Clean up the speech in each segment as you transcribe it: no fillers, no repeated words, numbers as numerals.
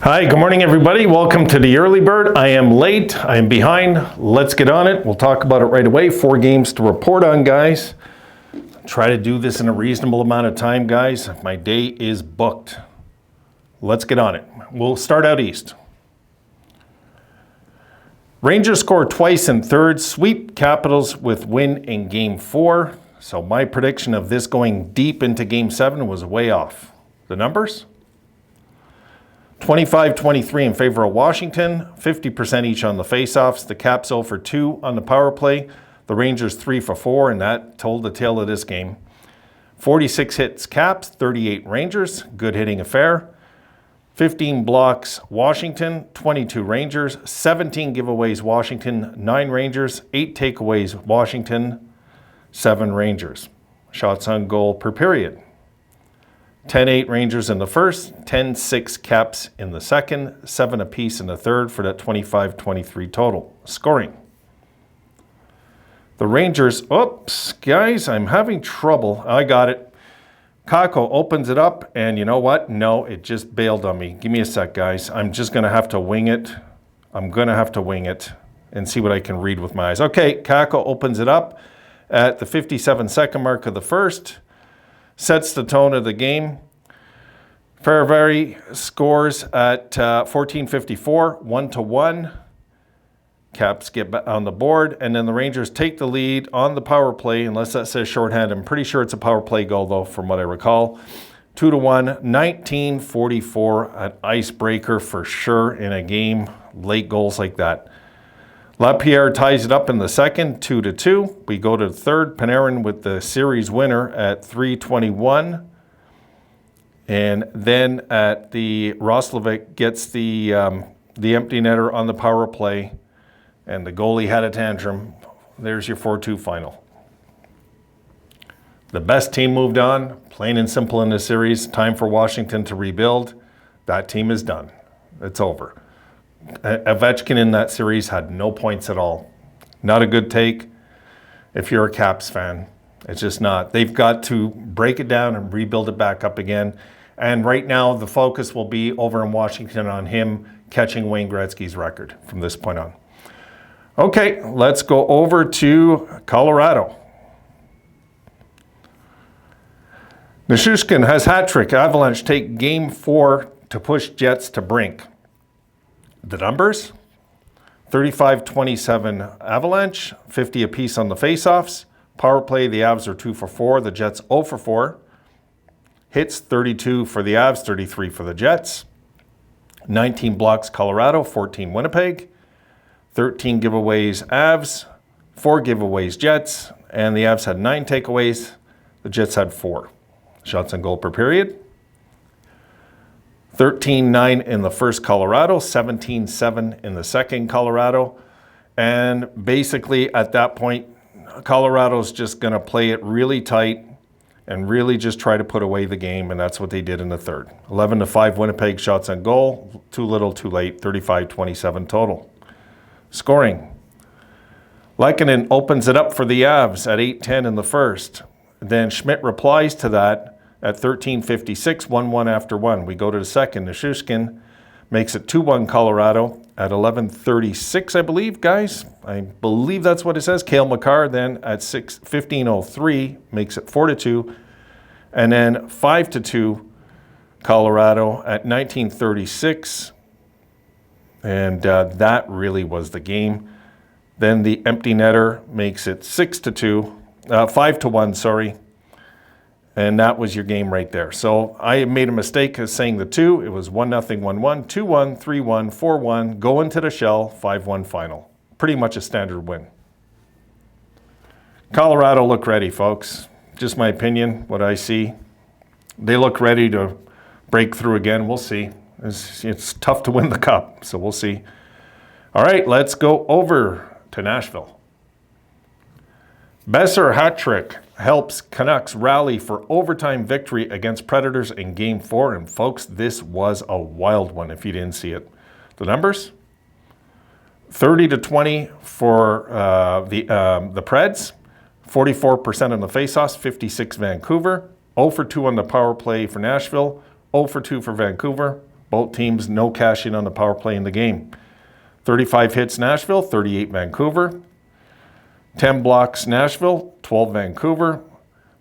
Hi, good morning everybody. Welcome to the Early Bird. I am late, I am behind. Let's get on it. We'll talk about it right away. 4 games to report on, guys. Try to do this in a reasonable amount of time, guys. My day is booked. Let's get on it. We'll start out east. Rangers score twice in third, sweep Capitals with win in Game 4. So my prediction of this going deep into Game 7 was way off. The numbers? 25-23 in favor of Washington, 50% each on the faceoffs. The Caps 0 for 2 on the power play. The Rangers 3 for 4, and that told the tale of this game. 46 hits Caps, 38 Rangers. Good hitting affair. 15 blocks Washington, 22 Rangers. 17 giveaways Washington, 9 Rangers. 8 takeaways Washington, 7 Rangers. Shots on goal per period. 10-8 Rangers in the first, 10-6 Caps in the second, 7 apiece in the third for that 25-23 total. Scoring. The Rangers, oops, guys, I'm having trouble. I got it. Kako opens it up, and you know what? No, it just bailed on me. Give me a sec, guys. I'm just going to have to wing it. I'm going to have to wing it and see what I can read with my eyes. Okay, Kako opens it up at the 57-second mark of the first. Sets the tone of the game. Ferravari scores at 14:54, 1-1. Caps get on the board, and then the Rangers take the lead on the power play, unless that says shorthand. I'm pretty sure it's a power play goal, though, from what I recall. 2-1, 19:44, an icebreaker for sure in a game. Late goals like that. Lapierre ties it up in the second, 2-2. We go to the third. Panarin with the series winner at 3:21. And then at the Roslovic gets the empty netter on the power play. And the goalie had a tantrum. There's your 4-2 final. The best team moved on, plain and simple in this series. Time for Washington to rebuild. That team is done. It's over. Ovechkin in that series had no points at all. Not a good take if you're a Caps fan. It's just not. They've got to break it down and rebuild it back up again. And right now, the focus will be over in Washington on him catching Wayne Gretzky's record from this point on. Okay, let's go over to Colorado. Nichushkin has hat trick. Avalanche take Game 4 to push Jets to brink. The numbers, 35-27 Avalanche, 50 apiece on the faceoffs. Power play, the Avs are 2 for 4, the Jets 0 for 4. Hits, 32 for the Avs, 33 for the Jets. 19 blocks Colorado, 14 Winnipeg. 13 giveaways Avs, 4 giveaways Jets, and the Avs had 9 takeaways. The Jets had 4. Shots on goal per period. 13-9 in the first Colorado, 17-7 in the second Colorado. And basically at that point, Colorado's just going to play it really tight and really just try to put away the game, and that's what they did in the third. 11-5 Winnipeg shots on goal, too little, too late, 35-27 total. Scoring. Lehkonen opens it up for the Avs at 8-10 in the first. Then Schmidt replies to that at 13:56, 1-1 after 1. We go to the second. Nichushkin makes it 2-1 Colorado at 11:36, I believe, guys. I believe that's what it says. Cale Makar then at 15:03 makes it 4-2. And then 5-2 Colorado at 19:36. And that really was the game. Then the empty netter makes it 5-1, sorry. And that was your game right there. So I made a mistake of saying the 2. It was 1-0, 1-1, 2-1, 3-1, 4-1, go into the shell, 5-1 final. Pretty much a standard win. Colorado look ready, folks. Just my opinion, what I see. They look ready to break through again. We'll see. It's tough to win the cup, so we'll see. All right, let's go over to Nashville. Besser hat trick helps Canucks rally for overtime victory against Predators in Game 4. And folks, this was a wild one if you didn't see it. The numbers? 30-20 for the Preds. 44% on the faceoffs, 56 Vancouver. 0 for 2 on the power play for Nashville. 0 for 2 for Vancouver. Both teams no cash in on the power play in the game. 35 hits Nashville, 38 Vancouver. 10 blocks Nashville, 12 Vancouver.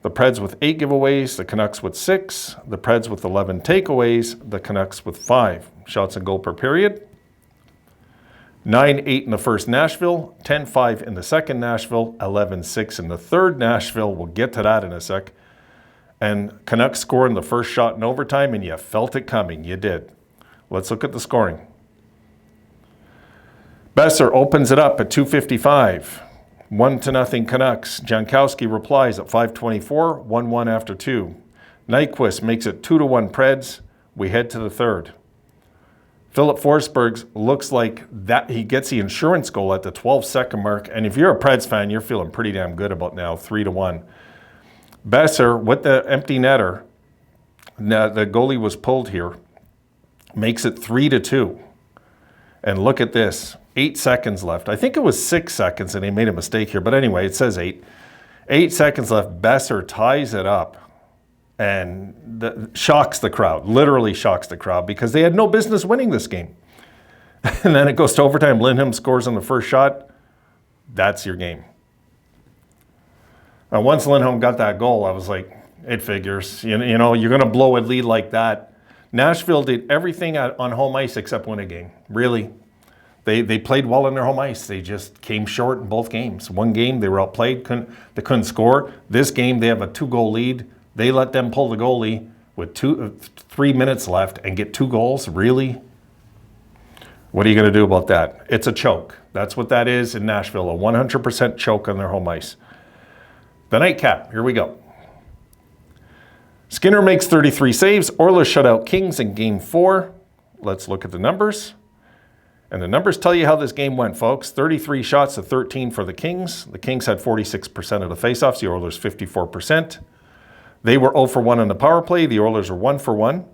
The Preds with 8 giveaways, the Canucks with 6. The Preds with 11 takeaways, the Canucks with 5. Shots on goal per period. 9-8 in the first Nashville, 10-5 in the second Nashville, 11-6 in the third Nashville. We'll get to that in a sec. And Canucks scoring the first shot in overtime, and you felt it coming. You did. Let's look at the scoring. Besser opens it up at 2:55. 1-0 Canucks. Jankowski replies at 5:24, 1-1 after 2. Nyquist makes it 2-1 Preds. We head to the third. Philip Forsberg looks like that he gets the insurance goal at the 12-second mark. And if you're a Preds fan, you're feeling pretty damn good about now, 3-1. Besser, with the empty netter, the goalie was pulled here, makes it 3-2. And look at this, 8 seconds left. I think it was 6 seconds and he made a mistake here. But anyway, it says 8. 8 seconds left, Besser ties it up and shocks the crowd, literally shocks the crowd because they had no business winning this game. And then it goes to overtime. Lindholm scores on the first shot. That's your game. And once Lindholm got that goal, I was like, it figures. You know, you're going to blow a lead like that. Nashville did everything on home ice except win a game. Really. They played well on their home ice. They just came short in both games. One game, they were outplayed. They couldn't score. This game, they have a 2-goal lead. They let them pull the goalie with 3 minutes left and get 2 goals. Really? What are you going to do about that? It's a choke. That's what that is in Nashville, a 100% choke on their home ice. The nightcap, here we go. Skinner makes 33 saves. Oilers shut out Kings in Game 4. Let's look at the numbers. And the numbers tell you how this game went, folks. 33 shots to 13 for the Kings. The Kings had 46% of the faceoffs. The Oilers 54%. They were 0 for 1 on the power play. The Oilers were 1 for 1.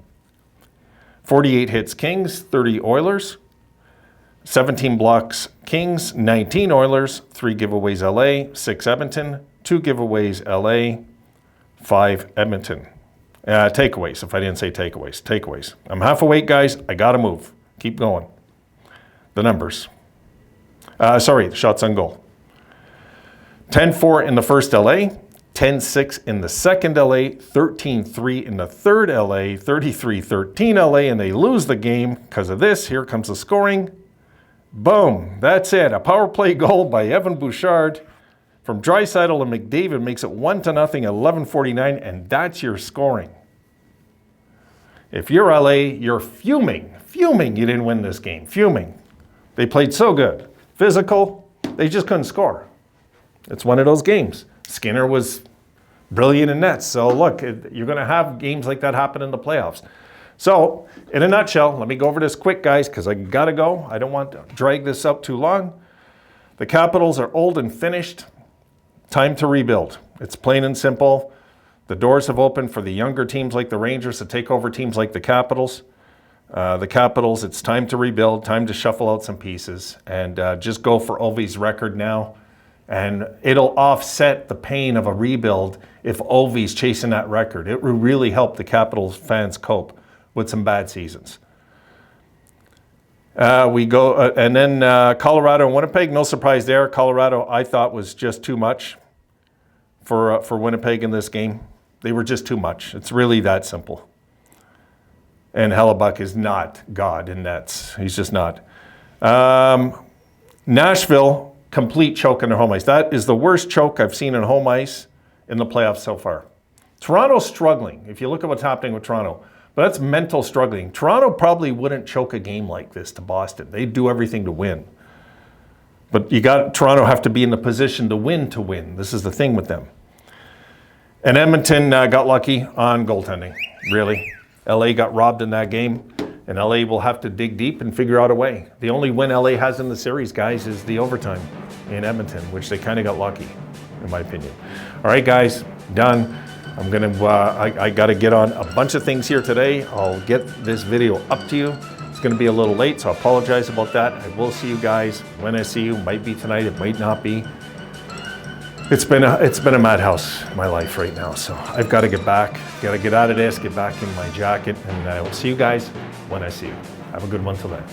48 hits Kings, 30 Oilers. 17 blocks Kings, 19 Oilers. 3 giveaways LA, 6 Edmonton. 2 giveaways LA, 5 Edmonton. Takeaways, if I didn't say takeaways. Takeaways. I'm half awake, guys. I got to move. Keep going. The numbers. The shots on goal. 10-4 in the first LA. 10-6 in the second LA. 13-3 in the third LA. 33-13 LA. And they lose the game because of this. Here comes the scoring. Boom. That's it. A power play goal by Evan Bouchard from Draisaitl and McDavid makes it 1-0, 11:49, and that's your scoring. If you're LA, you're fuming you didn't win this game, fuming. They played so good, physical, they just couldn't score. It's one of those games. Skinner was brilliant in nets, so look, you're going to have games like that happen in the playoffs. So, in a nutshell, let me go over this quick, guys, because I got to go. I don't want to drag this up too long. The Capitals are old and finished. Time to rebuild. It's plain and simple. The doors have opened for the younger teams like the Rangers to take over teams like the Capitals. The Capitals, it's time to rebuild, time to shuffle out some pieces, and just go for Ovi's record now. And it'll offset the pain of a rebuild if Ovi's chasing that record. It will really help the Capitals fans cope with some bad seasons. We go, and then Colorado and Winnipeg, no surprise there. Colorado, I thought, was just too much for Winnipeg in this game. They were just too much. It's really that simple. And Hellebuck is not God in nets. He's just not. Nashville, complete choke on their home ice. That is the worst choke I've seen on home ice in the playoffs so far. Toronto's struggling, if you look at what's happening with Toronto. But that's mental struggling. Toronto probably wouldn't choke a game like this to Boston. They'd do everything to win. But Toronto have to be in the position to win. This is the thing with them. And Edmonton got lucky on goaltending, really. LA got robbed in that game, and LA will have to dig deep and figure out a way. The only win LA has in the series, guys, is the overtime in Edmonton, which they kind of got lucky, in my opinion. All right, guys, done. I'm gonna, I gotta get on a bunch of things here today. I'll get this video up to you. It's gonna be a little late, so I apologize about that. I will see you guys when I see you. Might be tonight, it might not be. It's been a madhouse in my life right now, so I've got to get back, got to get out of this, get back in my jacket, and I will see you guys when I see you. Have a good one till then.